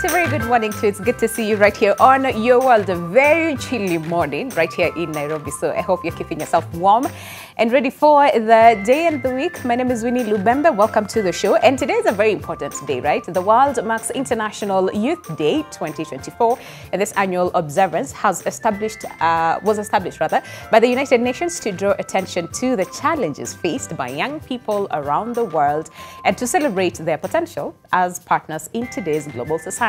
right, a very good morning to you. It's good to see you right here on Your World. A very chilly morning right here in Nairobi. So I hope you're keeping yourself warm and ready for the day and the week. My name is Winnie Lubembe. Welcome to the show. And today is a very important day, right? The world marks International Youth Day 2024. And this annual observance was established by the United Nations to draw attention to the challenges faced by young people around the world and to celebrate their potential as partners in today's global society.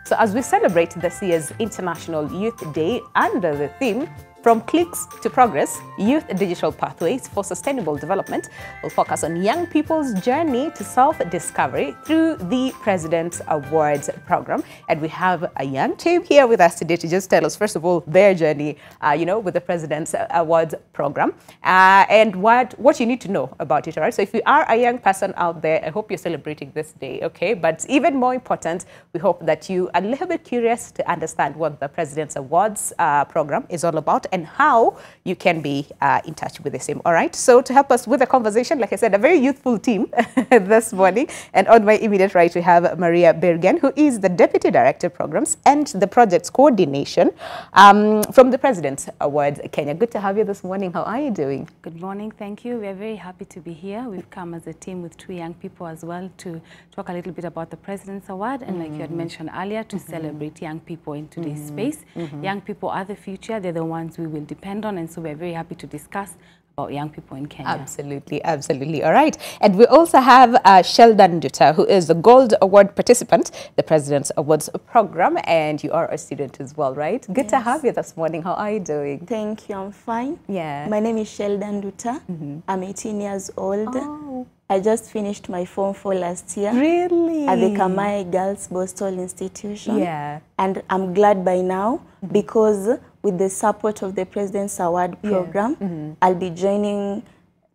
So as we celebrate this year's International Youth Day under the theme From Cliques to Progress, Youth Digital Pathways for Sustainable Development, will focus on young people's journey to self-discovery through the President's Awards program. And we have a young team here with us today to just tell us, first of all, their journey, with the President's Awards program and what you need to know about it, all right? So if you are a young person out there, I hope you're celebrating this day, okay? But even more important, we hope that you are a little bit curious to understand what the President's Awards program is all about and how you can be in touch with the same, all right? So to help us with the conversation, like I said, a very youthful team this morning. And on my immediate right, we have Maria Bergen, who is the Deputy Director of Programs and the Projects Coordination from the President's Awards Kenya. Good to have you this morning. How are you doing? Good morning, thank you. We're very happy to be here. We've come as a team with two young people as well to talk a little bit about the President's Award and like you had mentioned earlier, to celebrate young people in today's space. Young people are the future. They're the ones we will depend on, and so we're very happy to discuss about young people in Kenya. Absolutely, absolutely. All right. And we also have Sheldon Nduta, who is the Gold Award participant, the President's Awards program, and you are a student as well, right? Good to have you this morning. How are you doing? Thank you, I'm fine. Yeah. My name is Sheldon Nduta. I'm 18 years old. Oh. I just finished my Form 4 last year. Really? At the Kamai Girls Boston Institution. Yeah. And I'm glad by now because with the support of the President's Award program, I'll be joining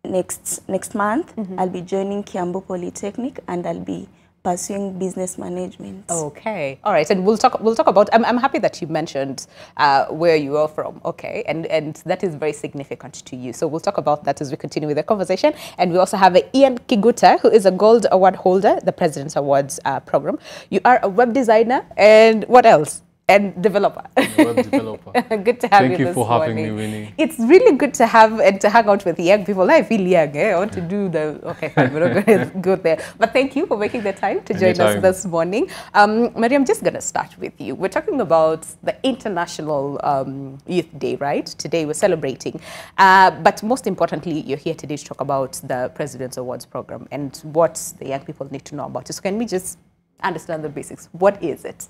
next month. I'll be joining Kiambu Polytechnic and I'll be pursuing business management. Okay, all right, and we'll talk about. I'm happy that you mentioned where you are from. Okay, and that is very significant to you. So we'll talk about that as we continue with the conversation. And we also have Ian Kiguta, who is a Gold Award holder, the President's Awards program. You are a web designer, and what else? And developer. Web developer. Good to have you this morning. Thank you for having me, Winnie. It's really good to have and to hang out with young people. I feel young. I want to do the... Okay, fine, we're not going to go there. But thank you for making the time to join us this morning. Maria, I'm just going to start with you. We're talking about the International Youth Day, right? Today we're celebrating. But most importantly, you're here today to talk about the President's Awards program and what the young people need to know about it. So can we just understand the basics? What is it?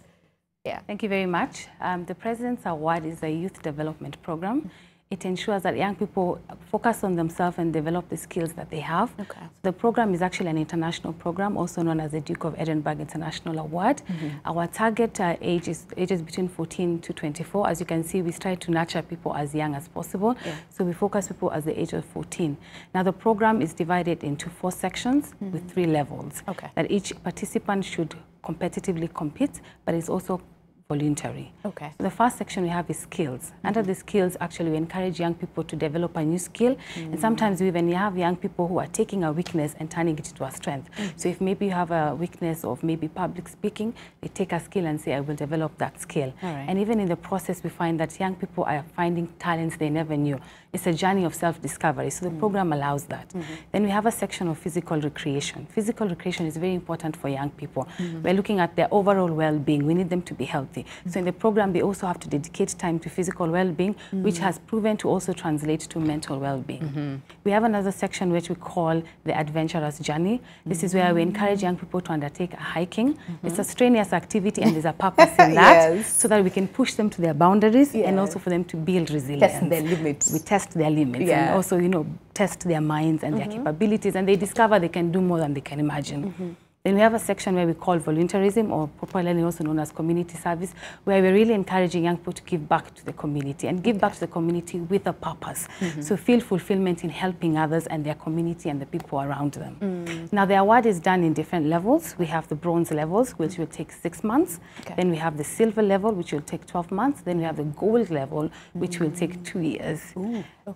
Yeah. Thank you very much. The President's Award is a youth development program. It ensures that young people focus on themselves and develop the skills that they have. Okay. So the program is actually an international program, also known as the Duke of Edinburgh International Award. Our target age is ages between 14 to 24. As you can see, we try to nurture people as young as possible. Yeah. So we focus people at the age of 14. Now the program is divided into 4 sections with 3 levels. Okay. That each participant should competitively compete, but it's also voluntary. Okay. So the first section we have is skills. Under the skills, actually, we encourage young people to develop a new skill. And sometimes we even have young people who are taking a weakness and turning it into a strength. So if maybe you have a weakness of maybe public speaking, they take a skill and say, I will develop that skill. And even in the process, we find that young people are finding talents they never knew. It's a journey of self-discovery. So the program allows that. Then we have a section of physical recreation. Physical recreation is very important for young people. We're looking at their overall well-being. We need them to be healthy. So in the program, they also have to dedicate time to physical well-being, which has proven to also translate to mental well-being. We have another section which we call the adventurous journey. This is where we encourage young people to undertake hiking. It's a strenuous activity and there's a purpose in that, so that we can push them to their boundaries and also for them to build resilience. Test their limits. We test their limits and also, test their minds and their capabilities, and they discover they can do more than they can imagine. Then we have a section where we call volunteerism, or popularly also known as community service, where we're really encouraging young people to give back to the community and give back to the community with a purpose. So feel fulfillment in helping others and their community and the people around them. Now the award is done in different levels. We have the bronze levels, which will take 6 months. Then we have the silver level, which will take 12 months. Then we have the gold level, which will take 2 years.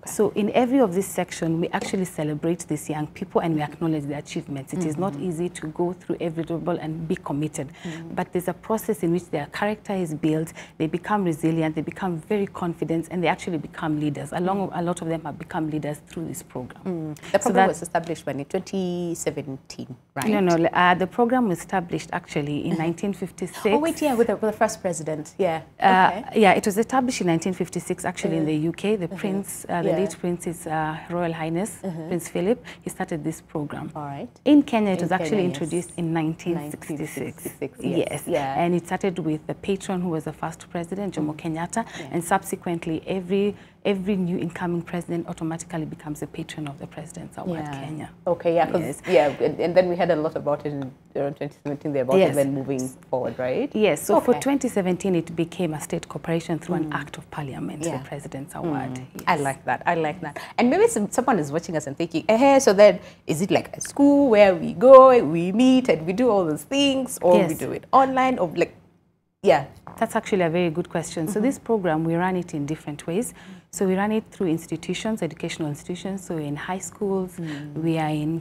So in every of this section, we actually celebrate these young people and we acknowledge their achievements. It is not easy to go through every trouble and be committed. But there's a process in which their character is built, they become resilient, they become very confident, and they actually become leaders. A lot of them have become leaders through this program. The program was established when in 2017, right? No, the program was established actually in 1956. Oh wait, yeah, with the first president, yeah. Yeah, it was established in 1956 actually in the UK. The Prince, the late Prince, is Royal Highness Prince Philip. He started this program. All right. In Kenya, it was actually introduced in 1966. Yes. Yeah. And it started with the patron who was the first president, Jomo Kenyatta, and subsequently every new incoming president automatically becomes a patron of the President's Award Kenya. Okay, yeah, and then we had a lot about it in around 2017 there about it then moving forward, right? Yes, so for 2017 it became a state corporation through an act of parliament, the President's Award. Yes. I like that, And maybe someone is watching us and thinking, so then is it like a school where we go, we meet and we do all those things, or we do it online, or like, That's actually a very good question. So this program, we run it in different ways. So we run it through institutions, educational institutions. So in high schools, we are in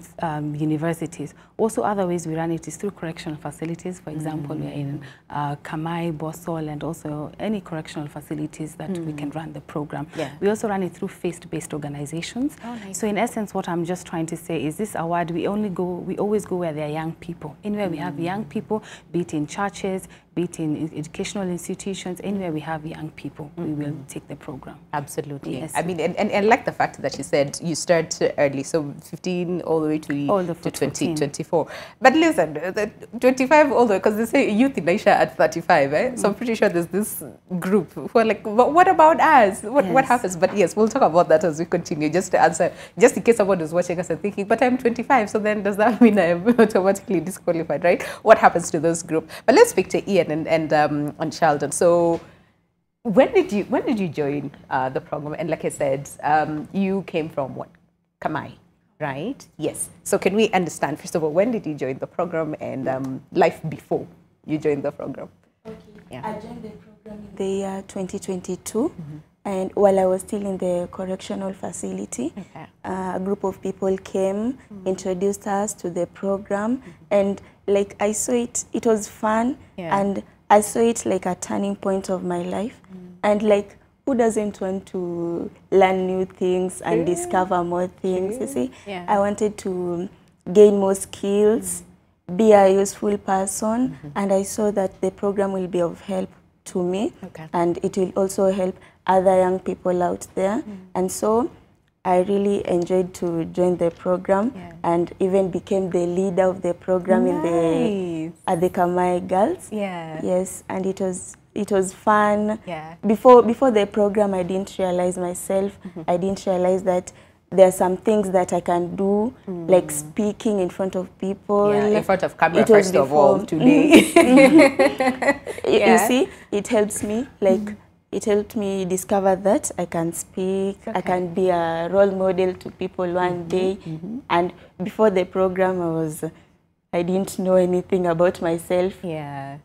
universities. Also other ways we run it is through correctional facilities. For example, we are in Kamai, Bosol, and also any correctional facilities that we can run the program. We also run it through faith-based organizations. Oh, nice. So in essence, what I'm just trying to say is this award, we always go where there are young people. Anywhere we have young people, be it in churches, be it in educational institutions, anywhere we have young people, we will take the program. Absolutely. Yes. I mean, and I like the fact that you said you start early, so 15 all the way to 24. But listen, the 25 all the way, because they say youth in Aisha at 35, so I'm pretty sure there's this group who are like, what about us? What happens? But yes, we'll talk about that as we continue, just to answer, just in case someone is watching us and thinking, but I'm 25, so then does that mean I'm automatically disqualified, right? What happens to those group? But let's speak to Ian and Sheldon. So when did you join the program? And like I said, you came from what? Kamai, right? Yes. So can we understand, first of all, when did you join the program and life before you joined the program? Okay. Yeah. I joined the program in the year 2022. And while I was still in the correctional facility, a group of people came, introduced us to the program, and like I saw it was fun, and I saw it like a turning point of my life. And like, who doesn't want to learn new things and discover more things, you see? I wanted to gain more skills, be a useful person, and I saw that the program will be of help to me, and it will also help other young people out there. And so I really enjoyed to join the program and even became the leader of the program at the Kamai Girls. Yes, and it was fun. Before the program, I didn't realize myself. I didn't realize that there are some things that I can do, like speaking in front of people. In front of camera, first of all, today. You see, it helps me, like, it helped me discover that I can speak, I can be a role model to people one day. And before the program, I didn't know anything about myself.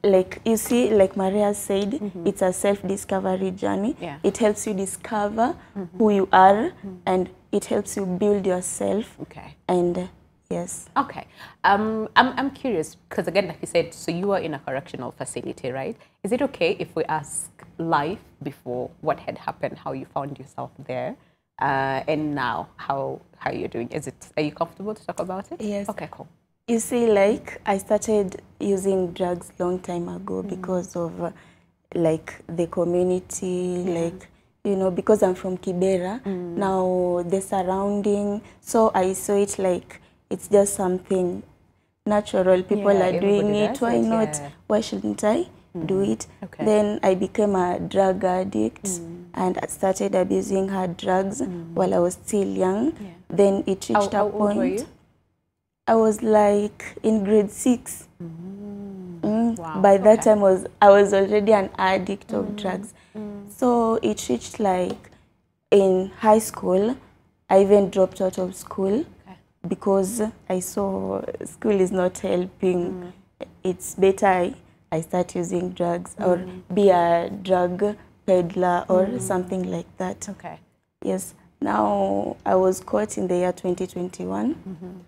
Like, you see, like Maria said, it's a self-discovery journey. It helps you discover who you are, and it helps you build yourself. And yes. Okay. I'm curious, because again, like you said, so you were in a correctional facility, right? Is it okay if we ask life before what had happened, how you found yourself there, and now how you're doing? Are you comfortable to talk about it? Yes. Okay, cool. You see, like, I started using drugs long time ago because of like the community, like, you know, because I'm from Kibera, now the surrounding, so I saw it like it's just something natural. People are doing it. Why not? Why shouldn't I do it? Then I became a drug addict and I started abusing hard drugs while I was still young. Then it reached a point. How old were you? I was like in grade 6. Wow. By that time I was already an addict of drugs. So it reached like in high school, I even dropped out of school because I saw school is not helping. It's better I start using drugs or be a drug peddler or something like that. Yes. Now I was caught in the year 2021.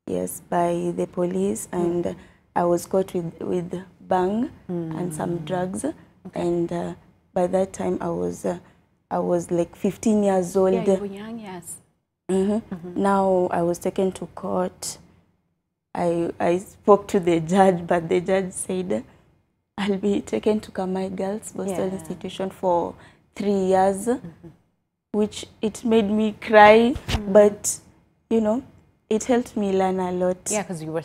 yes, by the police, and I was caught with bang and some drugs, and by that time I was like 15 years old. Yeah, you were young, yes. Now I was taken to court. I spoke to the judge, but the judge said I'll be taken to Kamai Girls Hostel Institution for 3 years, which it made me cry, but you know, it helped me learn a lot. Yeah, because you were,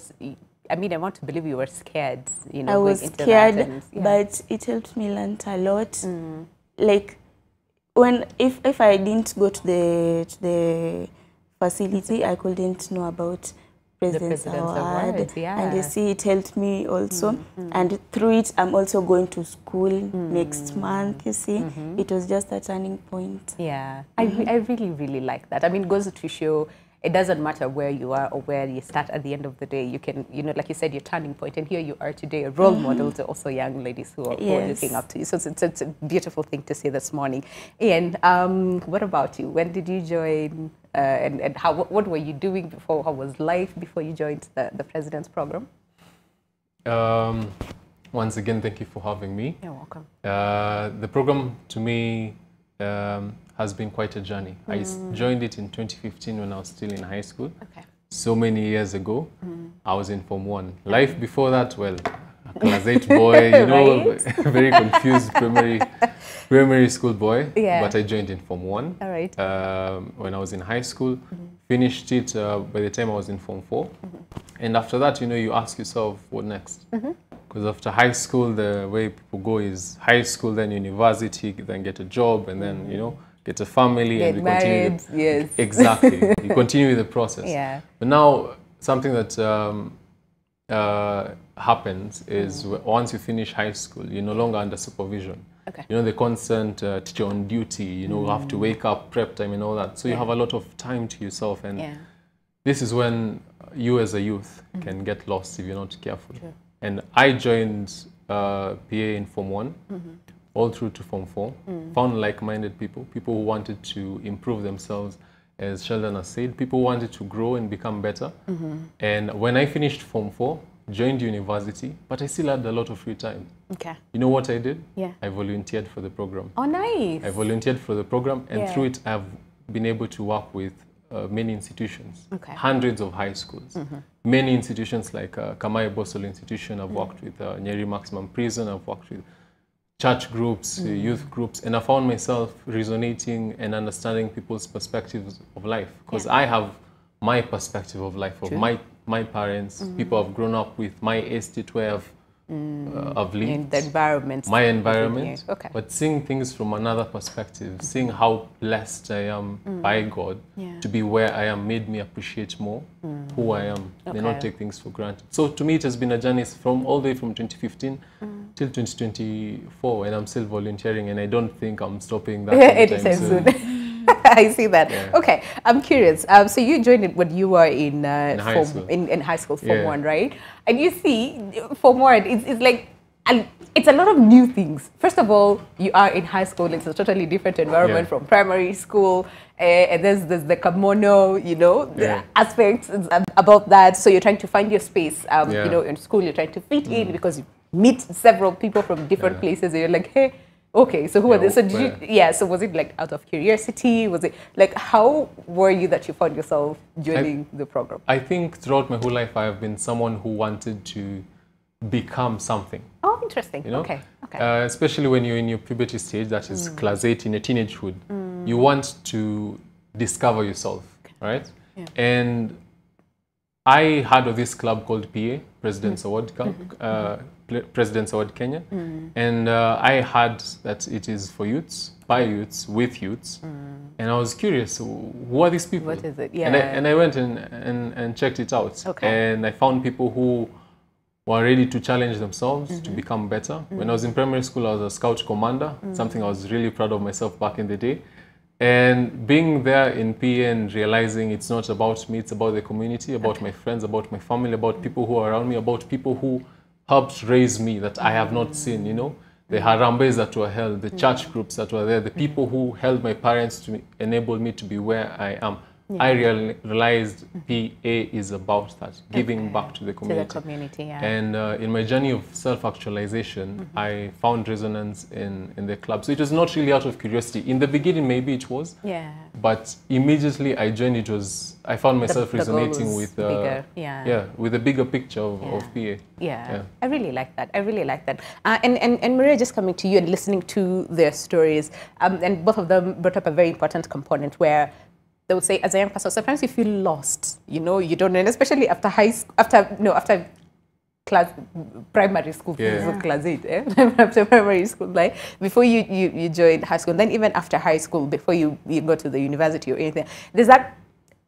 I mean, I want to believe you were scared, you know. I was going into scared, that and, but it helped me learn a lot. Like, if I didn't go to the facility, I couldn't know about President's Award. And you see, it helped me also. And through it, I'm also going to school next month, you see. It was just a turning point. Yeah, I really, really like that. I mean, it goes to show it doesn't matter where you are or where you start. At the end of the day, you can, you know, like you said, your turning point. And here you are today, a role model to also young ladies who are looking up to you. So it's a beautiful thing to see this morning. Ian, what about you? When did you join? And what were you doing before? How was life before you joined the President's Program? Once again, thank you for having me. You're welcome. The program, to me, has been quite a journey. I joined it in 2015 when I was still in high school. Okay. So many years ago, I was in Form 1. Life before that, well, a class 8 boy, you know, very confused primary school boy. Yeah. But I joined in Form 1. All right. When I was in high school, finished it by the time I was in Form 4. And after that, you know, you ask yourself, what next? Because after high school, the way people go is high school, then university, then get a job, and then, you know, get a family, Get and married, continue. yes. Exactly. You continue with the process. Yeah. But now, something that happens is once you finish high school, you're no longer under supervision. Okay. You know, the constant teacher on duty, you know, have to wake up, prep time and all that. So you have a lot of time to yourself. And this is when you as a youth can get lost if you're not careful. Sure. And I joined PA in Form 1, all through to Form 4, found like-minded people who wanted to improve themselves. As Sheldon has said, people wanted to grow and become better. And when I finished Form 4, joined university, but I still had a lot of free time. Okay. You know what I did? Yeah. I volunteered for the program. Oh, nice. I volunteered for the program, and through it, I've been able to work with many institutions, hundreds of high schools. Many institutions like Kamai Bosol Institution, I've worked with Nyeri Maximum Prison, I've worked with church groups, youth groups, and I found myself resonating and understanding people's perspectives of life, because I have my perspective of life, of my parents, people I've grown up with, my estate where I've lived. In the environment. My environment. Okay. But seeing things from another perspective, seeing how blessed I am by God to be where I am made me appreciate more who I am and not take things for granted. So to me, it has been a journey from all the way from 2015 till 2024, and I'm still volunteering, and I don't think I'm stopping that anytime soon. I see that. Yeah. Okay, I'm curious. So you joined it when you were in high school, Form 1, right? And you see, Form 1, it's like, it's a lot of new things. First of all, you are in high school. It's a totally different environment from primary school. And there's the kimono, you know, the aspects about that. So you're trying to find your space. You know, in school, you're trying to fit in because you meet several people from different places. And you're like, hey, okay, so who are they? So did you, so was it like out of curiosity? Was it like, how were you that you found yourself joining the program? I think throughout my whole life, I have been someone who wanted to become something. Oh, interesting. You know? Okay. Especially when you're in your puberty stage, that is class 8 in a teenagehood, you want to discover yourself, right? Yeah. And I had this club called PA, President's Award Club, President's Award Kenya, and I had that it is for youths, by youths, with youths, and I was curious, who are these people? What is it? Yeah. And I went and checked it out, and I found people who were ready to challenge themselves to become better. When I was in primary school, I was a scout commander, something I was really proud of myself back in the day. And being there in PA and realizing it's not about me, it's about the community, about my friends, about my family, about people who are around me, about people who helped raise me that I have not seen, you know, the Harambes that were held, the church groups that were there, the people who held my parents to enable me to be where I am. I realized PA is about that, giving back to the community. To the community, yeah. And in my journey of self-actualization, I found resonance in the club. So it was not really out of curiosity. In the beginning, maybe it was. Yeah. But immediately I joined, I found myself the resonating with bigger, with the bigger picture of PA. Yeah, I really like that. I really like that. And Maria, just coming to you and listening to their stories, and both of them brought up a very important component where they would say, as a young person, sometimes you feel lost. You know, you don't know, and especially after after class, primary school, class 8, after primary school, like before you join high school, and then even after high school, before you go to the university or anything, there's that.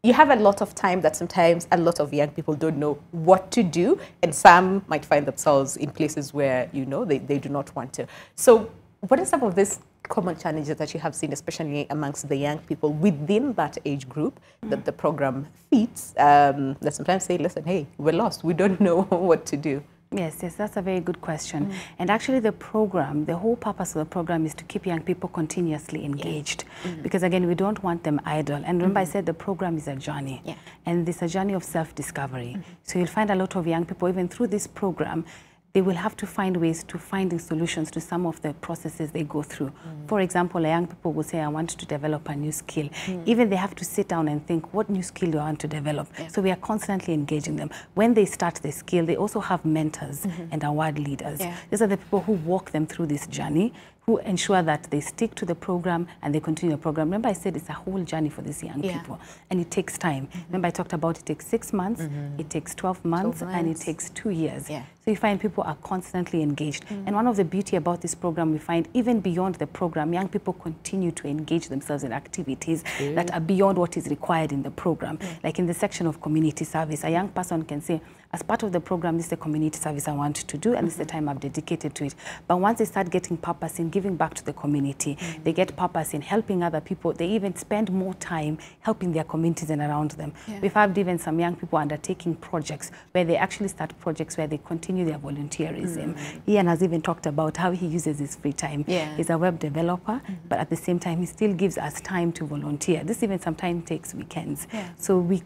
You have a lot of time that sometimes a lot of young people don't know what to do, and some might find themselves in places where, you know, they do not want to. So what are some of these common challenges that you have seen, especially amongst the young people within that age group that the program fits, that sometimes say, listen, hey, we're lost, we don't know what to do? Yes, that's a very good question. And actually the program, the whole purpose of the program is to keep young people continuously engaged. Because again, we don't want them idle. And remember I said the program is a journey. And it's a journey of self-discovery. So you'll find a lot of young people, even through this program, they will have to find ways to finding solutions to some of the processes they go through. For example, young people will say, I want to develop a new skill. Even they have to sit down and think, what new skill do I want to develop? So we are constantly engaging them. When they start the skill, they also have mentors and award leaders. These are the people who walk them through this journey, who ensure that they stick to the program and they continue the program. Remember I said it's a whole journey for these young people, and it takes time. Remember I talked about it takes 6 months, it takes 12 months, and it takes 2 years. So you find people are constantly engaged. And one of the beauty about this program, we find even beyond the program, young people continue to engage themselves in activities that are beyond what is required in the program. Like in the section of community service, a young person can say, as part of the program, this is the community service I want to do, and this is the time I've dedicated to it. But once they start getting purpose in giving back to the community, they get purpose in helping other people, they even spend more time helping their communities and around them. We've had even some young people undertaking projects where they actually start projects where they continue their volunteerism. Ian has even talked about how he uses his free time. He's a web developer, but at the same time, he still gives us time to volunteer. This even sometimes takes weekends. So we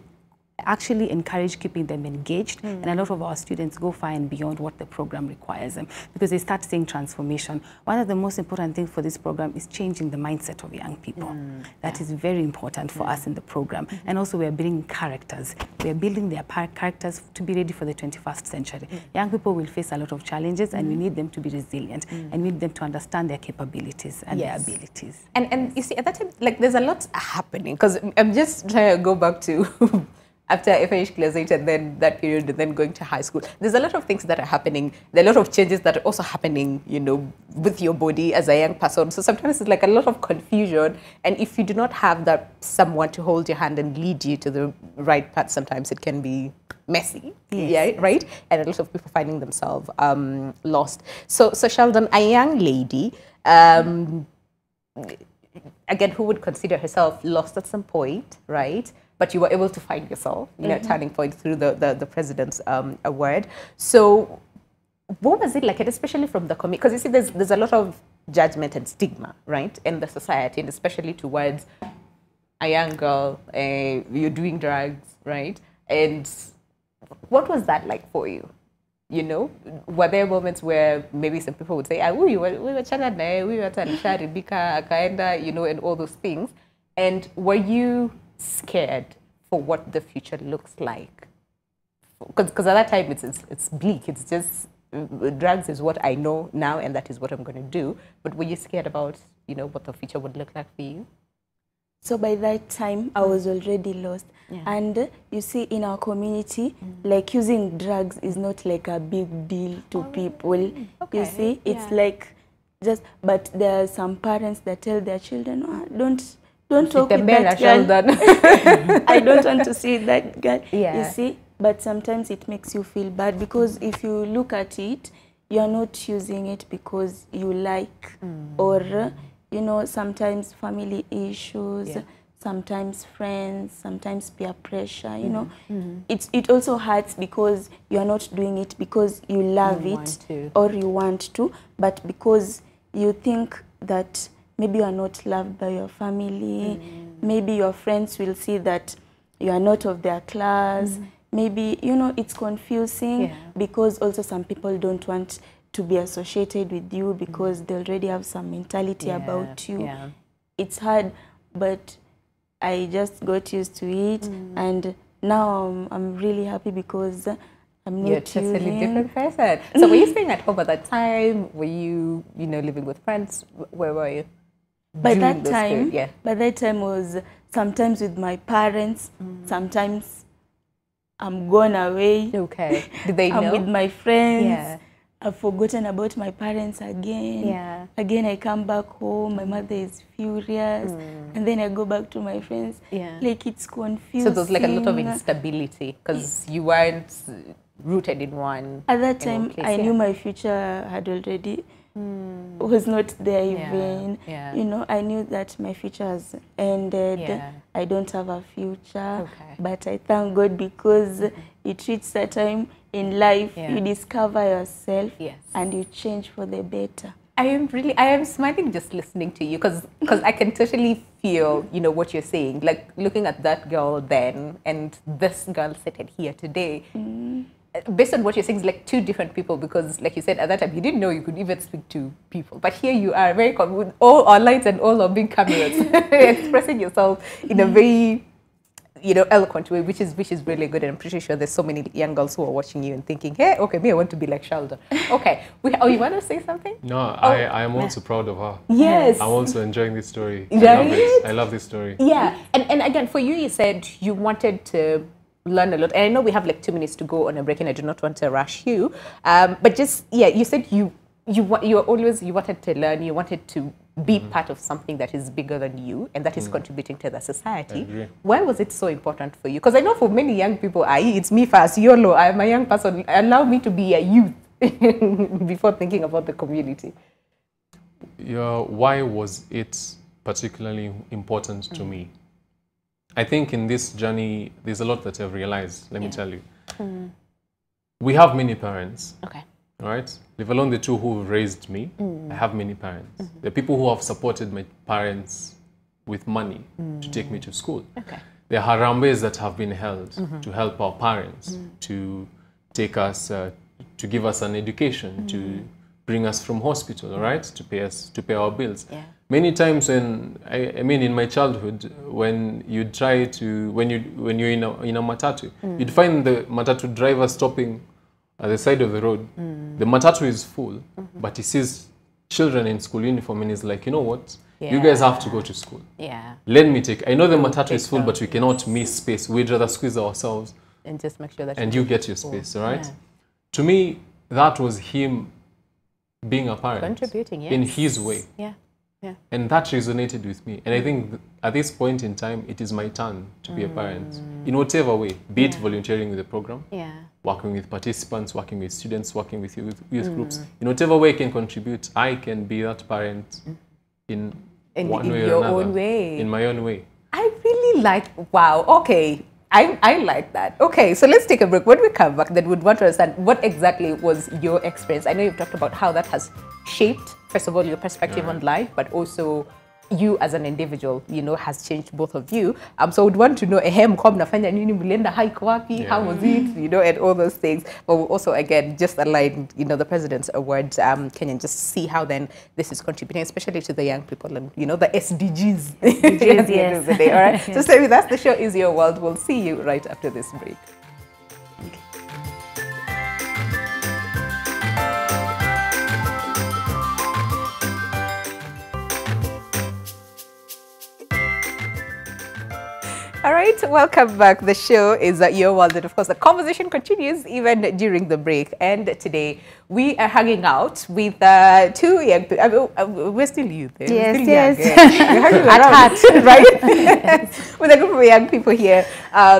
actually encourage keeping them engaged, and a lot of our students go far and beyond what the program requires them, because they start seeing transformation. One of the most important things for this program is changing the mindset of young people. That is very important for us in the program. And also we are building characters. We are building their characters to be ready for the 21st century. Young people will face a lot of challenges, and we need them to be resilient, and we need them to understand their capabilities and their abilities. And you see, at that time, like, there's a lot happening, because I'm just trying to go back to after I finished class 8 and then that period and then going to high school, there's a lot of things that are happening. There are a lot of changes that are also happening, you know, with your body as a young person. So sometimes it's like a lot of confusion. And if you do not have that someone to hold your hand and lead you to the right path, sometimes it can be messy, right? And a lot of people finding themselves lost. So Sheldon, a young lady, again, who would consider herself lost at some point, right? But you were able to find yourself, you know, turning point through the President's Award. So what was it like, and especially from the community? Because you see, there's a lot of judgment and stigma, right, in the society, and especially towards a young girl, you're doing drugs, right? And what was that like for you? You know, were there moments where maybe some people would say, ah, we were Chanada, we were Ribika, Akaenda, you know, and all those things. And were you scared for what the future looks like? Because at that time it's bleak. It's just drugs is what I know now, and that is what I'm going to do. But were you scared about, you know, what the future would look like for you? So by that time, I was already lost. And you see, in our community, like, using drugs is not like a big deal to people. You see, it's like just, but there are some parents that tell their children, oh, don't talk with that girl. I don't want to see that girl. You see, but sometimes it makes you feel bad, because if you look at it, you're not using it because you like, or, you know, sometimes family issues, sometimes friends, sometimes peer pressure, you know. It also hurts because you're not doing it because you love it or you want to, but because you think that maybe you are not loved by your family, maybe your friends will see that you are not of their class. Maybe, you know, it's confusing because also some people don't want to be associated with you because they already have some mentality about you. It's hard, but I just got used to it, and now I'm really happy because I'm not You're a totally different person. So were you staying at home at that time? Were you, you know, living with friends? Where were you? By that time was sometimes with my parents, sometimes I'm gone away. Okay. Did they know? I'm with my friends. I've forgotten about my parents again. Again, I come back home. My mother is furious. And then I go back to my friends. Like, it's confusing. So there's like a lot of instability because you weren't rooted in one. At that time, I knew my future had already was not there even. You know, I knew that my future has ended. I don't have a future. But I thank God because it reaches a time in life you discover yourself and you change for the better. I am smiling just listening to you because I can totally feel, you know, what you're saying. Like looking at that girl then and this girl sitting here today. Based on what you're saying, it's like two different people because, like you said, at that time, you didn't know you could even speak to people. But here you are, very with all our lights and all our big cameras, expressing yourself in a very, you know, eloquent way, which is really good. And I'm pretty sure there's so many young girls who are watching you and thinking, hey, okay, me, I want to be like Shalda. Okay. You want to say something? No, I am also proud of her. Yes. I'm also enjoying this story. Right? I love this story. Yeah. And again, for you, you said you wanted to learn a lot. And I know we have like 2 minutes to go on a break and I do not want to rush you. But just, you said you wanted to learn, you wanted to be part of something that is bigger than you and that is contributing to the society. Why was it so important for you? Because I know for many young people, it's me first, YOLO, I'm a young person, allow me to be a youth before thinking about the community. Why was it particularly important to me? I think in this journey, there's a lot that I've realized, let me tell you. We have many parents. Okay. All right, leave alone the two who raised me. I have many parents. There are people who have supported my parents with money to take me to school. Okay. There are harambes that have been held to help our parents, to take us, to give us an education, to bring us from hospital, all right, to pay our bills. Many times when I mean in my childhood, when you try to when you're in a matatu, you'd find the matatu driver stopping at the side of the road. The matatu is full, but he sees children in school uniform and he's like, you know what? You guys have to go to school. Let me take. I know the matatu is full, but we cannot miss space. We'd rather squeeze ourselves and just make sure that you get your space, all right? To me, that was him being a parent, contributing in his way. And that resonated with me. And I think at this point in time, it is my turn to be a parent in whatever way, be it volunteering with the program, working with participants, working with students, working with youth groups. In whatever way I can contribute, I can be that parent in one way or another. Own way. In my own way. I really like, wow, okay. I like that. Okay, so let's take a break. When we come back, then we'd want to understand what exactly was your experience. I know you've talked about how that has shaped, first of all, your perspective on life, but also you as an individual, you know, has changed both of you. So we'd want to know, how was it, you know, and all those things. But we'll also, again, just align, you know, the president's awards, can you just see how then this is contributing, especially to the young people and, you know, the SDGs. At the end of the day, all right? So stay with us. The show is Your World. We'll see you right after this break. All right, welcome back. The show is Your World, and of course the conversation continues even during the break. And today we are hanging out with two young people. We're still youth. Yes, still yes. We're at heart, right? With a group of young people here,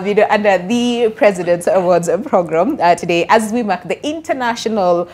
you know, under the President's Awards program today, as we mark the International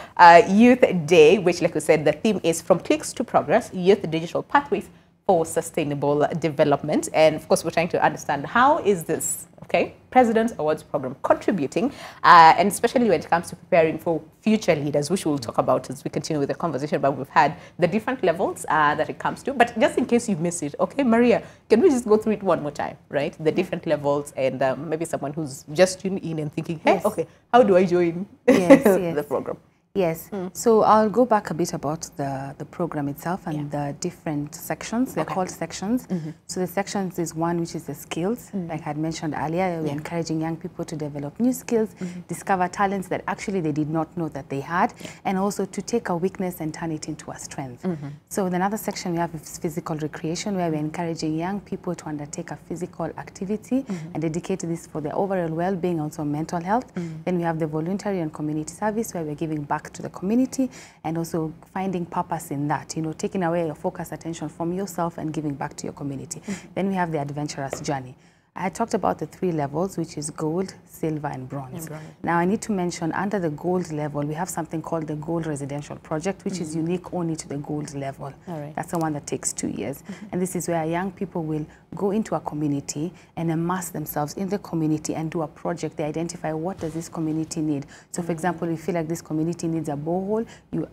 Youth Day, which, like we said, the theme is From Cliques to Progress: Youth Digital Pathways for sustainable development. And of course, we're trying to understand how is this, okay, President's Awards Program contributing, and especially when it comes to preparing for future leaders, which we'll talk about as we continue with the conversation. But we've had the different levels that it comes to. But just in case you missed it, okay, Maria, can we just go through it one more time, right? The different levels, and maybe someone who's just tuning in and thinking, hey, okay, how do I join the program? Yes. So I'll go back a bit about the program itself and the different sections. They're called sections. So the sections is one which is the skills. Like I had mentioned earlier, we're encouraging young people to develop new skills, discover talents that actually they did not know that they had, and also to take a weakness and turn it into a strength. So in another section we have physical recreation, where we're encouraging young people to undertake a physical activity and dedicate this for their overall well-being, also mental health. Then we have the voluntary and community service, where we're giving back to the community and also finding purpose in that, you know, taking away your focus attention from yourself and giving back to your community. Then we have the adventurous journey. I had talked about the 3 levels, which is gold, silver, and bronze. Now, I need to mention under the gold level, we have something called the Gold Residential Project, which is unique only to the gold level. That's the one that takes 2 years. And this is where young people will go into a community and immerse themselves in the community and do a project. They identify what does this community need. So, for example, you feel like this community needs a borehole, you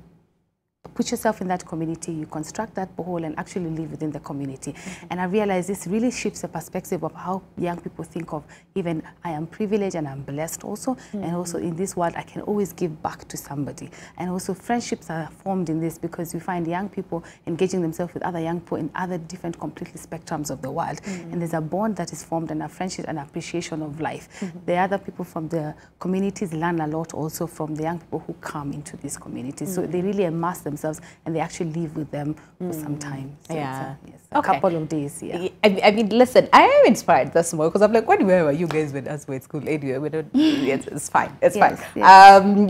put yourself in that community, you construct that borehole and actually live within the community. And I realize this really shifts the perspective of how young people think of even I am privileged and I'm blessed also, and also in this world I can always give back to somebody. And also friendships are formed in this because we find young people engaging themselves with other young people in other different completely spectrums of the world. And there's a bond that is formed and a friendship and appreciation of life. The other people from the communities learn a lot also from the young people who come into these communities. So they really immerse themselves and they actually live with them for some time. So a couple of days. I mean, listen, I am inspired this more because I'm like, where were you guys when us were at school? Anyway, we don't, it's fine. It's fine.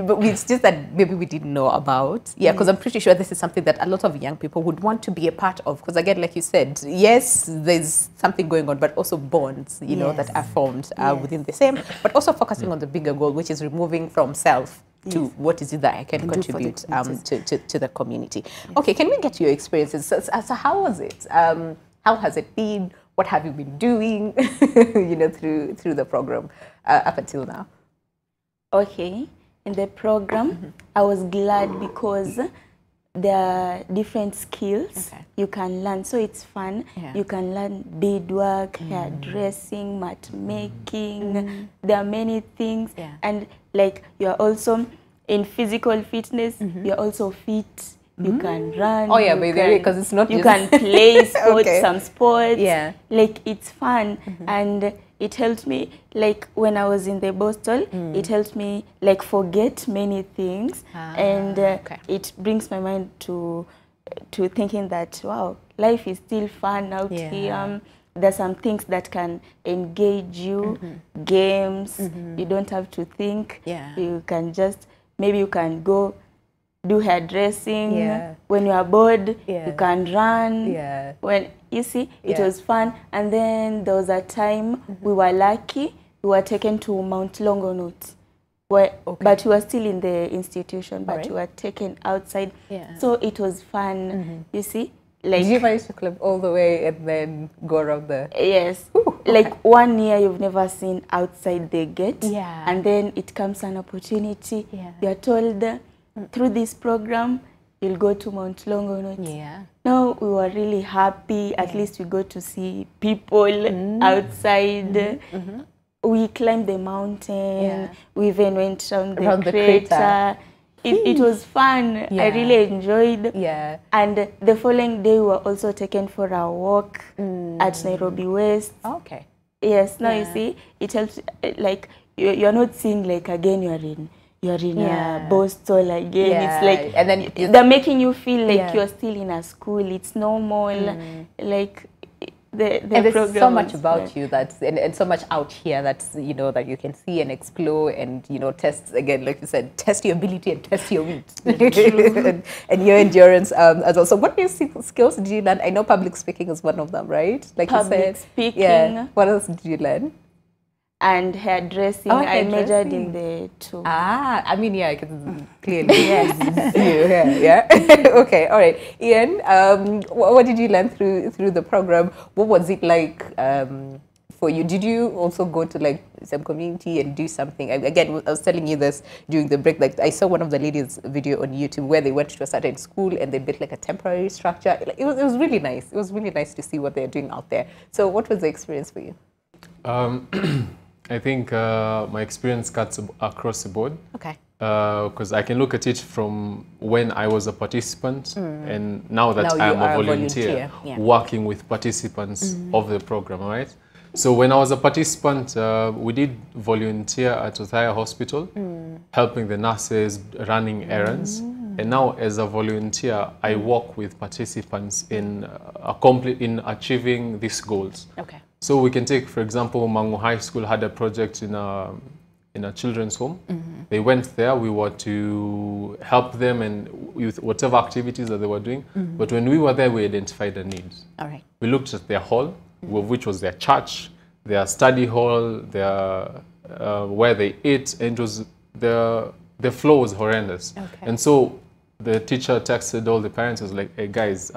But it's just that maybe we didn't know about. Because I'm pretty sure this is something that a lot of young people would want to be a part of. Because again, like you said, yes, there's something going on, but also bonds, you know, that are formed within the same, but also focusing on the bigger goal, which is removing from self to what is it that I can contribute to the community. Okay, can we get your experiences? So how was it? How has it been? What have you been doing, you know, through the program up until now? Okay, in the program, I was glad because there are different skills you can learn. So it's fun. You can learn beadwork, hairdressing, mat making. There are many things. And like you're also in physical fitness, you're also fit. You can run. Oh yeah, by the way, because it's not you can play sports, some sports. Like it's fun. And it helped me, like when I was in the Boston, it helped me like forget many things. And it brings my mind to thinking that, wow, life is still fun out here. There's some things that can engage you, games, you don't have to think. You can just, maybe you can go do hairdressing. When you are bored, you can run. When you see, it was fun. And then there was a time we were lucky, we were taken to Mount Longonot. But we were still in the institution, but we were taken outside. So it was fun, you see. Like, did you manage to climb all the way and then go around there? Yes. Like 1 year you've never seen outside the gate. And then it comes an opportunity. You're told through this program, you'll go to Mount Longonot. No, we were really happy. At least we got to see people outside. We climbed the mountain. We even went around the crater. It was fun. I really enjoyed. And the following day, we were also taken for a walk at Nairobi West. Yes. Now you see, it helps. Like you're not seeing like again you're in Boston again. It's like, and then they're making you feel like you're still in a school. It's normal. Like and there's so much about you and so much out here that, you know, that you can see and explore and, you know, test, again, like you said, test your ability and test your wit and your endurance as well. So what new skills did you learn? I know public speaking is one of them, right? Like public you said. Speaking. What else did you learn? and hairdressing. I majored in the two. Ah, I mean, yeah, I can clearly yeah. Okay, all right. Ian, what did you learn through the program? What was it like for you? Did you also go to like some community and do something? Again, I was telling you this during the break. Like I saw one of the ladies' video on YouTube where they went to a certain school and they built like a temporary structure. Like, it was really nice. It was really nice to see what they're doing out there. So, what was the experience for you? I think my experience cuts across the board. Okay. Because I can look at it from when I was a participant and now that I am a volunteer. Working with participants of the program, all right? So when I was a participant, we did volunteer at Othaya Hospital, helping the nurses, running errands. And now as a volunteer, I work with participants in achieving these goals. Okay. So we can take, for example, Mangu High School had a project in a children's home. They went there, we were to help them and with whatever activities that they were doing. But when we were there, we identified the needs. All right. We looked at their hall, which was their church, their study hall, their where they ate, and it was the floor was horrendous. Okay. And so the teacher texted all the parents, was like, hey guys,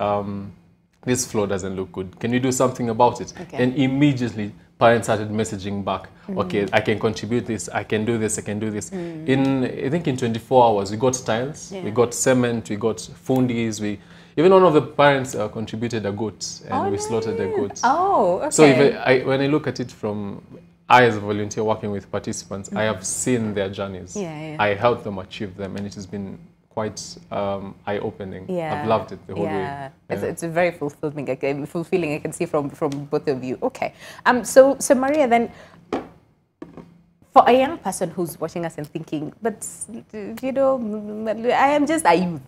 this floor doesn't look good. Can you do something about it? Okay. And immediately parents started messaging back, okay, I can contribute this, I can do this, I can do this. I think in 24 hours, we got tiles, we got cement, we got fundis, even one of the parents contributed a goat, and we slaughtered a goat. Oh, okay. So when I look at it from, I as a volunteer working with participants, I have seen their journeys. I helped them achieve them, and it has been quite eye-opening. I've loved it the whole way. It's a very fulfilling. I can see from both of you. Okay. So Maria, then, for a young person who's watching us and thinking, but you know, I am just a youth.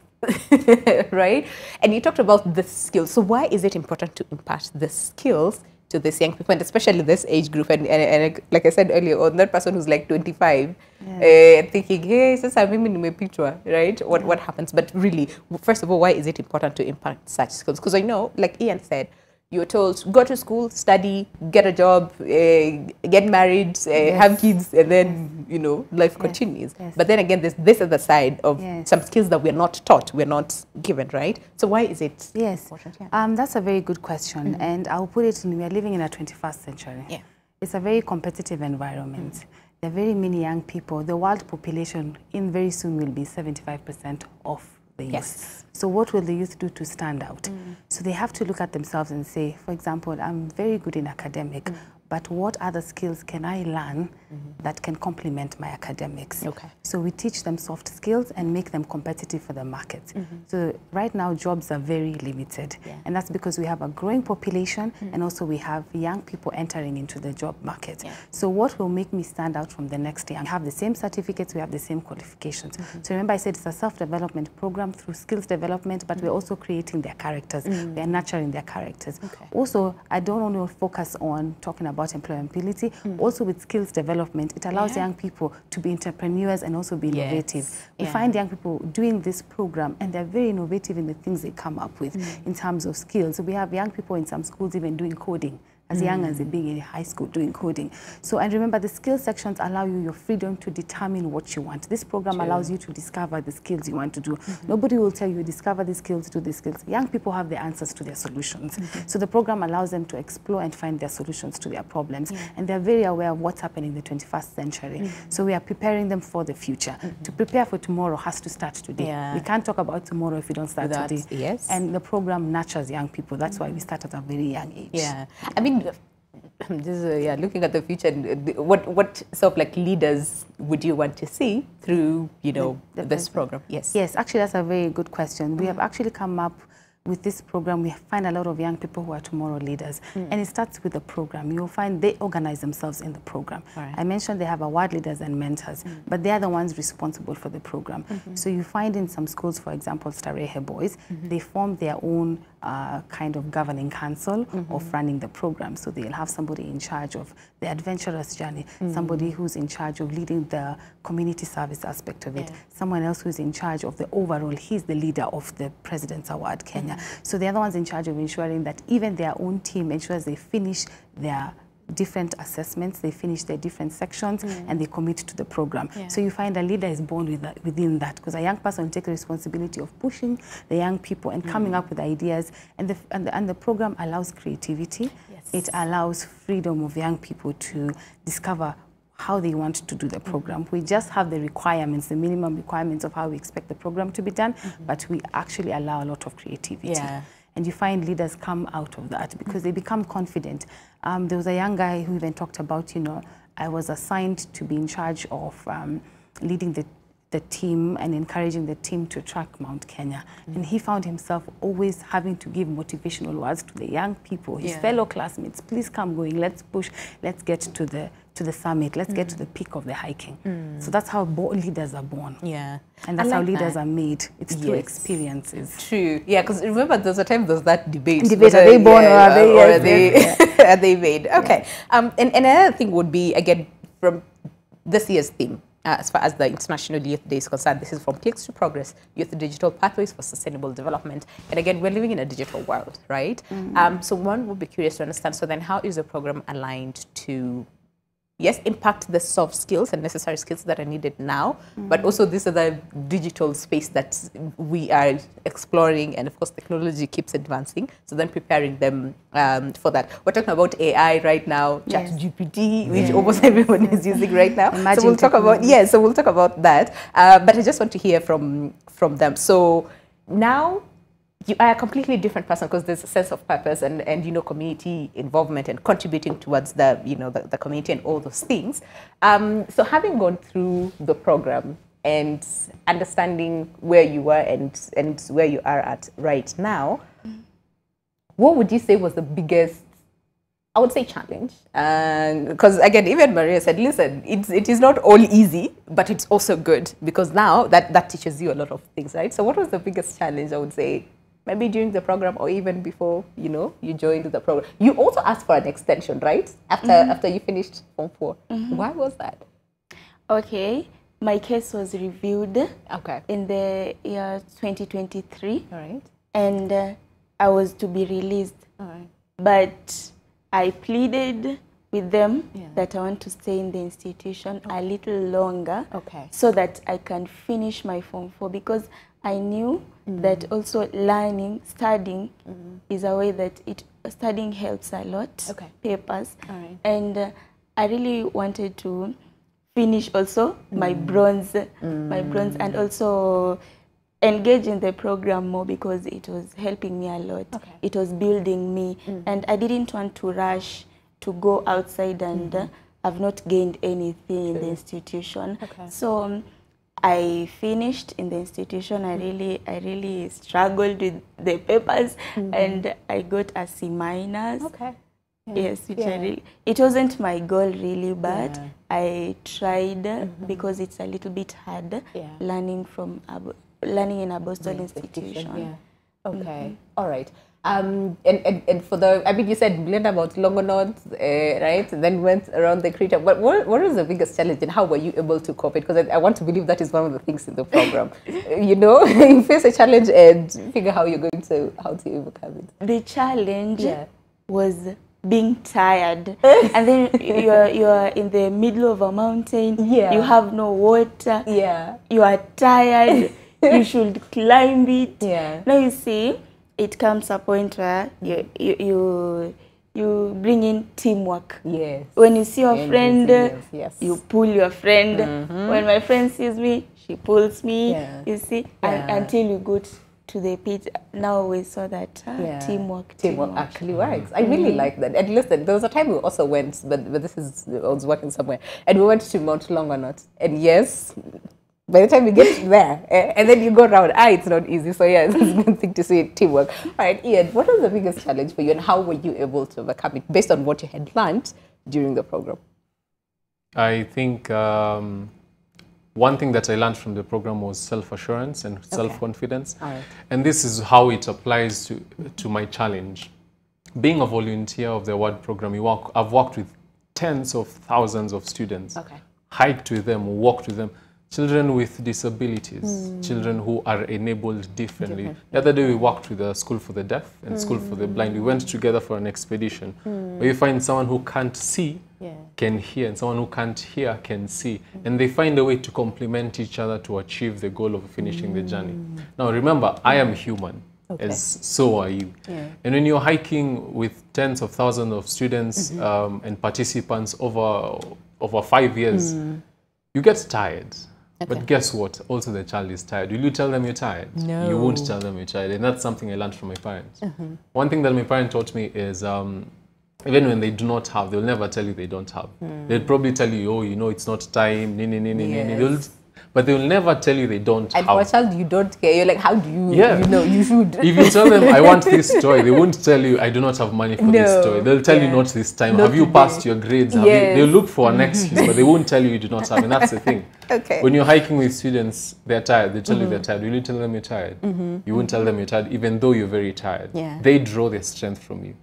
Right? And you talked about the skills. So why is it important to impart the skills to these young people, and especially this age group? And like I said earlier, on that person who's like 25, thinking, hey, since I'm in my picture, right? What happens? But really, first of all, why is it important to impart such skills? Because I know, like Ian said, you're told, go to school, study, get a job, get married, have kids, and then, you know, life continues. But then again, this other side of some skills that we're not taught, we're not given, right? So why is it important? That's a very good question. And I'll put it in, we are living in a 21st century. It's a very competitive environment. There are very many young people. The world population in very soon will be 75% of the youth. So what will the youth do to stand out? So they have to look at themselves and say, for example, I'm very good in academic, but what other skills can I learn that can complement my academics? Okay. So we teach them soft skills and make them competitive for the market. So right now, jobs are very limited. And that's because we have a growing population and also we have young people entering into the job market. So what will make me stand out from the next year? We have the same certificates, we have the same qualifications. So remember I said it's a self-development program through skills development, but we're also creating their characters. We're nurturing their characters. Also, I don't only focus on talking about employability, also with skills development, it allows young people to be entrepreneurs and also be innovative. We find young people doing this program and they're very innovative in the things they come up with in terms of skills. So we have young people in some schools even doing coding, as young as being in high school doing coding. So, and remember, the skill sections allow you your freedom to determine what you want. This program allows you to discover the skills you want to do. Nobody will tell you, discover the skills, do the skills. Young people have the answers to their solutions. So the program allows them to explore and find their solutions to their problems. And they're very aware of what's happening in the 21st century. So we are preparing them for the future. To prepare for tomorrow has to start today. We can't talk about tomorrow if we don't start today. And the program nurtures young people. That's why we start at a very young age. I mean, just looking at the future, what sort of like leaders would you want to see through, you know, this program? Yes, actually that's a very good question. We have actually come up with this program. We find a lot of young people who are tomorrow leaders, and it starts with the program. You'll find they organize themselves in the program. I mentioned they have award leaders and mentors, but they are the ones responsible for the program. So you find in some schools, for example, Starehe Boys, they form their own kind of governing council of running the program. So they'll have somebody in charge of the adventurous journey, somebody who's in charge of leading the community service aspect of it, someone else who's in charge of the overall, he's the leader of the President's Award Kenya. So they're the ones in charge of ensuring that even their own team ensures they finish their different assessments, they finish their different sections, and they commit to the program. So you find a leader is born within that, because a young person will take the responsibility of pushing the young people and coming up with ideas, and the program allows creativity. It allows freedom of young people to discover how they want to do the program. We just have the requirements, the minimum requirements of how we expect the program to be done, but we actually allow a lot of creativity. And you find leaders come out of that because they become confident. There was a young guy who even talked about, you know, I was assigned to be in charge of leading the team and encouraging the team to track Mount Kenya. And he found himself always having to give motivational words to the young people, his fellow classmates. Please come going, let's push, let's get to the summit, let's get to the peak of the hiking. So that's how leaders are born. And that's how leaders are made. It's through experiences. True. Yeah, because remember there's a time there's that debate. Are they born or are they made? Okay. And another thing would be, again, from this year's theme, as far as the International Youth Day is concerned, this is From Clicks to Progress, Youth Digital Pathways for Sustainable Development. And again, we're living in a digital world, right? So one would be curious to understand, so then how is the program aligned to, yes, impact the soft skills and necessary skills that are needed now, but also this other digital space that we are exploring, and of course technology keeps advancing, so then preparing them for that. We're talking about AI right now, ChatGPT, which almost everyone is using right now. So we'll talk about, so we'll talk about that. But I just want to hear from them. So now, you are a completely different person because there's a sense of purpose and you know, community involvement and contributing towards the, you know, the community and all those things. So having gone through the program and understanding where you were and where you are at right now, what would you say was the biggest, I would say, challenge? Because again, even Maria said, listen, it is not all easy, but it's also good because now that teaches you a lot of things, right? So what was the biggest challenge, I would say, maybe during the program or even before, you know, you joined the program? You also asked for an extension, right? After you finished Form 4. Why was that? Okay, my case was reviewed in the year 2023. All right. And I was to be released. All right. But I pleaded with them that I want to stay in the institution a little longer so that I can finish my Form 4, because I knew that also learning, studying is a way that studying helps a lot, papers. And I really wanted to finish also my bronze, and also engage in the program more because it was helping me a lot. It was building me, and I didn't want to rush to go outside and I've not gained anything in the institution. So I finished in the institution. I really struggled with the papers, and I got a C-. Yes, which I really, it wasn't my goal really, but I tried because it's a little bit hard learning in a Boston institution. All right. And for the, I mean, you said learned about Longonot, right? And then went around the creator. But what was the biggest challenge, and how were you able to cope it? Because I want to believe that is one of the things in the program. You know, you face a challenge and figure how you're going to overcome it. The challenge was being tired, and then you're in the middle of a mountain. You have no water. You are tired. You should climb it. Now you see, it comes a point where you bring in teamwork. When you see your friend, you pull your friend. When my friend sees me, she pulls me. You see, until you go to the pit. Now we saw that teamwork actually works. I really like that. And listen, there was a time we also went, but this is, I was working somewhere, and we went to Mount Longonot. And yes, by the time you get there, and then you go around, it's not easy. So yeah, it's a good thing to see teamwork. All right, Ian, what was the biggest challenge for you, and how were you able to overcome it based on what you had learned during the program? I think one thing that I learned from the program was self-assurance and self-confidence. And this is how it applies to my challenge. Being a volunteer of the award program, I've worked with tens of thousands of students, hiked with them, walked with them. children with disabilities, children who are enabled differently. The other day we worked with a school for the deaf and school for the blind. We went together for an expedition where you find someone who can't see can hear, and someone who can't hear can see. And they find a way to complement each other to achieve the goal of finishing the journey. Now remember, I am human. As so are you. And when you're hiking with tens of thousands of students and participants over 5 years, you get tired. But guess what? Also the child is tired. Will you tell them you're tired? No. You won't tell them you're tired. And that's something I learned from my parents. One thing that my parents taught me is even when they do not have, they'll never tell you they don't have. They'll probably tell you, oh, you know, it's not time, but they will never tell you they don't have. And for a child, you don't care. You're like, how do you, you know, you should. If you tell them, I want this toy, they won't tell you, I do not have money for this toy. They'll tell you, not this time. Have you passed your grades? They'll look for an excuse, but they won't tell you you do not have. And that's the thing. When you're hiking with students, they're tired. They tell you they're tired. Will you tell them you're tired? You won't tell them you're tired, even though you're very tired. They draw their strength from you.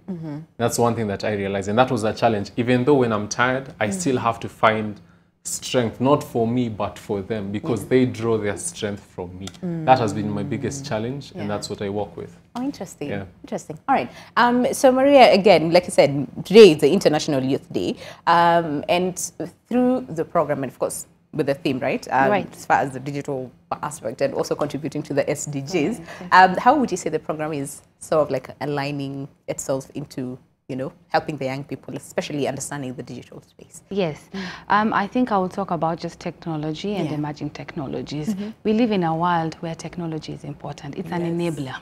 That's one thing that I realized. And that was a challenge. Even though when I'm tired, I still have to find strength, not for me, but for them, because they draw their strength from me. That has been my biggest challenge, and that's what I work with. Oh, interesting. Interesting. All right. So Maria, again, like I said, today is the International Youth Day, and through the program, and of course, with the theme, right? As far as the digital aspect and also contributing to the SDGs, how would you say the program is sort of like aligning itself into, you know, helping the young people, especially understanding the digital space? Yes. I think I will talk about just technology and emerging technologies. We live in a world where technology is important. It's an enabler.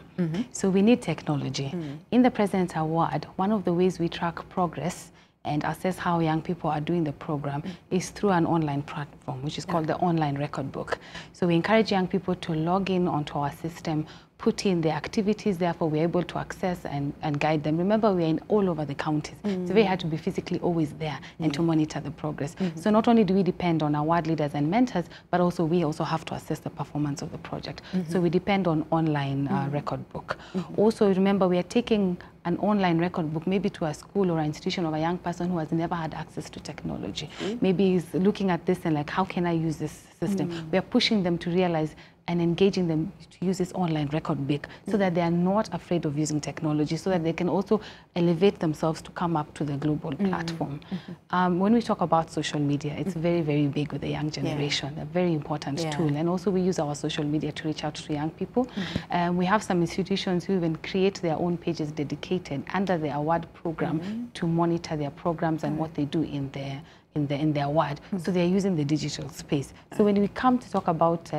So we need technology. In the President's Award, one of the ways we track progress and assess how young people are doing the program is through an online platform, which is called the Online Record Book. So we encourage young people to log in onto our system, put in the activities, therefore we're able to access and guide them. Remember, we're in all over the counties. It's very hard to be physically always there and to monitor the progress. So not only do we depend on our ward leaders and mentors, but also we also have to assess the performance of the project. So we depend on online record book. Also, remember, we are taking an online record book maybe to a school or an institution of a young person who has never had access to technology. Maybe he's looking at this and like, how can I use this system? We are pushing them to realize and engaging them to use this online record book so that they are not afraid of using technology, so that they can also elevate themselves to come up to the global platform. When we talk about social media, it's very, very big with the young generation, a very important tool. And also we use our social media to reach out to young people. We have some institutions who even create their own pages dedicated under the award program to monitor their programs and what they do in their ward. So they're using the digital space. So when we come to talk about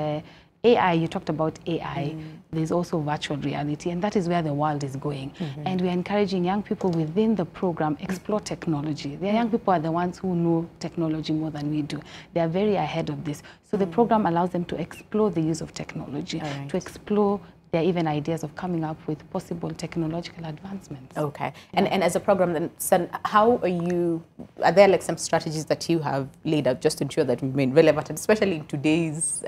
AI, you talked about AI, there's also virtual reality, and that is where the world is going. And we're encouraging young people within the program explore technology. The young people are the ones who know technology more than we do. They are very ahead of this. So the program allows them to explore the use of technology, to explore there are even ideas of coming up with possible technological advancements. Okay. And as a program, then, how are there like some strategies that you have laid out just to ensure that we remain relevant, especially in today's,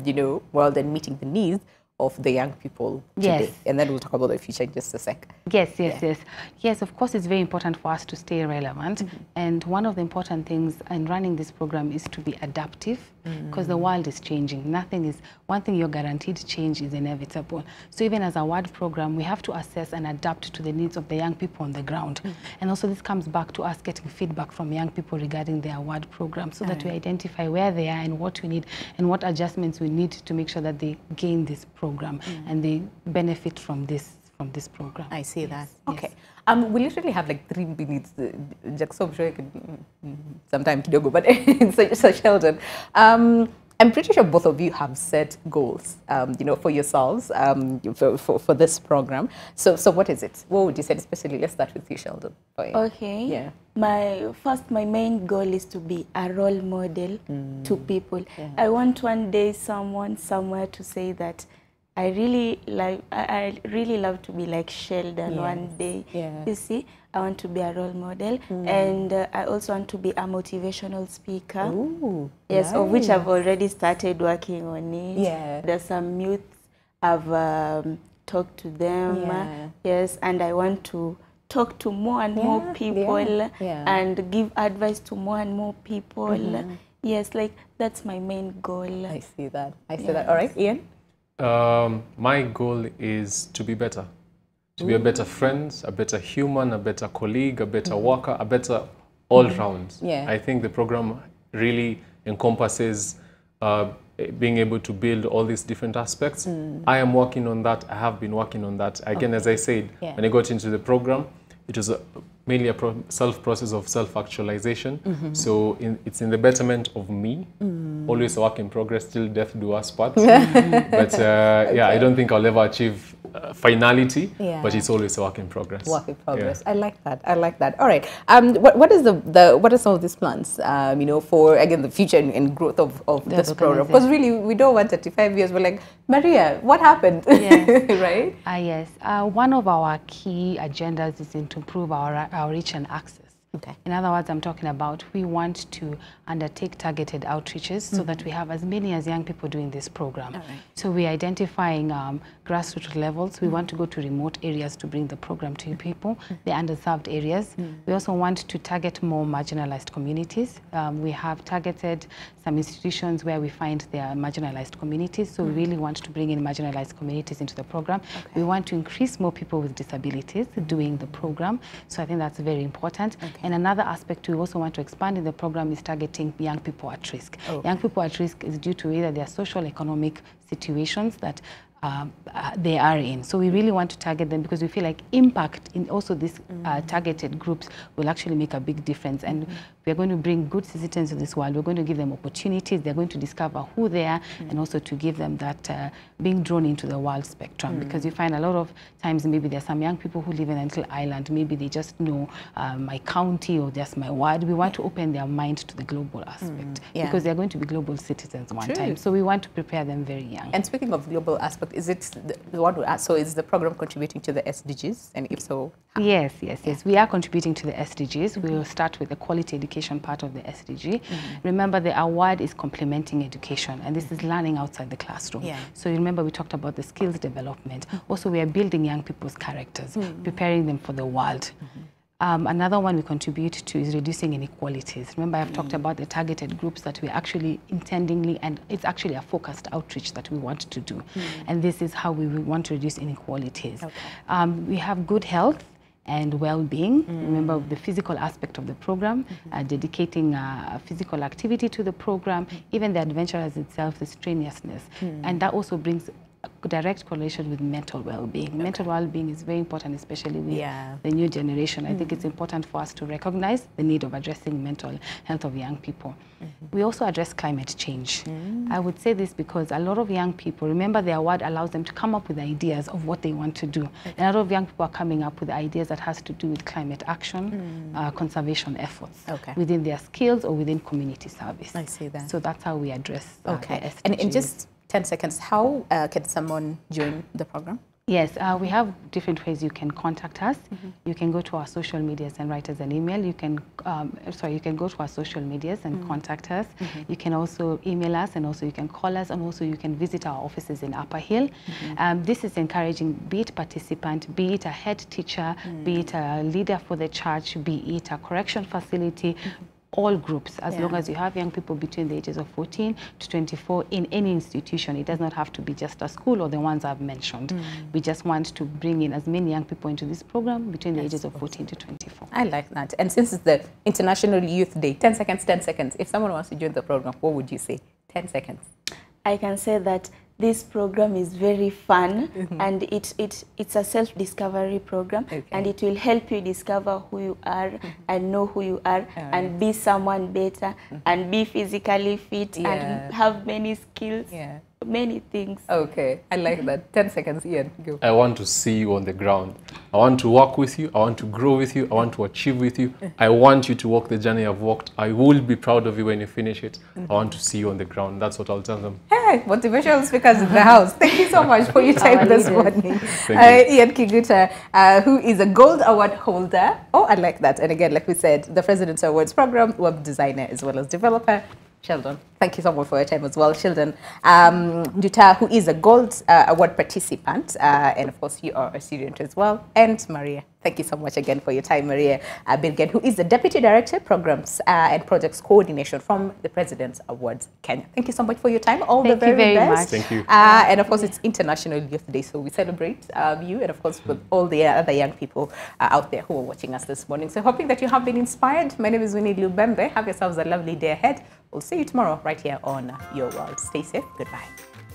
you know, world and meeting the needs of the young people today? And then we'll talk about the future in just a sec. Yes, of course, it's very important for us to stay relevant. And one of the important things in running this program is to be adaptive, because the world is changing. One thing you're guaranteed, change is inevitable. So even as a award program, we have to assess and adapt to the needs of the young people on the ground. And also this comes back to us getting feedback from young people regarding their award program, so that we identify where they are and what we need and what adjustments we need to make sure that they gain this program and they benefit from this program. I see that. Okay. We literally have like 3 minutes. I'm sure you could sometime kidogo, but so Sheldon, I'm pretty sure both of you have set goals, you know, for yourselves for this program. So what is it? What would you say, especially? Let's start with you, Sheldon. Okay. Yeah. My main goal is to be a role model to people. I want one day someone somewhere to say that I really love to be like Sheldon one day. You see, I want to be a role model, and I also want to be a motivational speaker. Ooh, yes, of which I've already started working on it. There's some youth I've talked to them. Yes, and I want to talk to more and more people and give advice to more and more people. Yes, like that's my main goal. I see that. I see that. All right, Ian? My goal is to be better. To be a better friend, a better human, a better colleague, a better worker, a better all-round. Yeah. I think the program really encompasses being able to build all these different aspects. I am working on that. I have been working on that. Again, as I said, when I got into the program, it was mainly a process of self-actualization. So it's in the betterment of me. Always a work in progress, till death do us part. But yeah, I don't think I'll ever achieve finality, but it's always a work in progress. Work in progress. Yeah. I like that. I like that. All right. What are some of these plans? You know, for again the future and growth of this program? Because really, we don't want 35 years. We're like, Maria, what happened? Yes. Right? Yes. One of our key agendas is to improve our reach and access. Okay. In other words, I'm talking about we want to undertake targeted outreaches so that we have as many as young people doing this program. All right. So we're identifying grassroots levels. We want to go to remote areas to bring the program to people, the underserved areas. We also want to target more marginalized communities. We have targeted some institutions where we find there are marginalized communities. So we really want to bring in marginalized communities into the program. Okay. We want to increase more people with disabilities doing the program. So I think that's very important. Okay. And another aspect we also want to expand in the program is targeting young people at risk. Okay. Young people at risk is due to either their social economic situations that they are in. So we really want to target them because we feel like impact in also these targeted groups will actually make a big difference. And we're going to bring good citizens to this world. We're going to give them opportunities. They're going to discover who they are and also to give them that being drawn into the world spectrum. Because you find a lot of times maybe there's some young people who live in a little island. Maybe they just know my county or just my ward. We want to open their mind to the global aspect because they're going to be global citizens one time. So we want to prepare them very young. And speaking of global aspect, is it the one to ask? So is the program contributing to the SDGs? And if so, how? Yes. We are contributing to the SDGs. We will start with the quality education part of the SDG. Remember, the award is complementing education, and this is learning outside the classroom. So you remember we talked about the skills development. Also, we are building young people's characters, preparing them for the world. Another one we contribute to is reducing inequalities. Remember, I've talked about the targeted groups that we're actually intendingly, and it's actually a focused outreach that we want to do. And this is how we want to reduce inequalities. Okay. We have good health and well-being. Remember the physical aspect of the program, dedicating physical activity to the program, even the adventure as itself, the strenuousness. And that also brings a direct correlation with mental well-being. Okay. Mental well-being is very important, especially with the new generation. I think it's important for us to recognize the need of addressing mental health of young people. We also address climate change. I would say this because a lot of young people, remember the award allows them to come up with ideas of what they want to do. Okay. And a lot of young people are coming up with ideas that has to do with climate action, conservation efforts within their skills or within community service. I see that. So that's how we address the SDGs. And in just 10 seconds, how can someone join the program? Yes, we have different ways you can contact us. You can go to our social medias and write us an email. You can, you can go to our social medias and contact us. You can also email us, and also you can call us, and also you can visit our offices in Upper Hill. This is encouraging, be it participant, be it a head teacher, be it a leader for the church, be it a correction facility, all groups, as long as you have young people between the ages of 14 to 24 in any institution. It does not have to be just a school or the ones I've mentioned. We just want to bring in as many young people into this program between the ages of 14 to 24. I like that. And since it's the International Youth Day, 10 seconds, 10 seconds. If someone wants to join the program, what would you say? 10 seconds. I can say that this program is very fun, and it's a self-discovery program, and it will help you discover who you are and know who you are and be someone better and be physically fit and have many skills, many things. Okay, I like that. 10 seconds, Ian, go. I want to see you on the ground. I want to work with you. I want to grow with you. I want to achieve with you. I want you to walk the journey I've walked. I will be proud of you when you finish it. I want to see you on the ground. That's what I'll tell them. Hey, motivational speakers in the house. Thank you so much for your time this morning. Ian Kiguta, who is a Gold Award holder. Oh, I like that. And again, like we said, the President's Awards program, web designer as well as developer. Sheldon. Thank you so much for your time as well, Sheldon Duta, who is a Gold Award participant, and of course you are a student as well, and Maria. Thank you so much again for your time, Maria Bilgen, who is the Deputy Director, Programs and Projects Coordination from the President's Awards Kenya. Thank you so much for your time. All the very best. Much. Thank you. And of course, it's International Youth Day, so we celebrate you and of course with all the other young people out there who are watching us this morning. So hoping that you have been inspired. My name is Winnie Lubembe. Have yourselves a lovely day ahead. We'll see you tomorrow right here on Your World. Stay safe. Goodbye.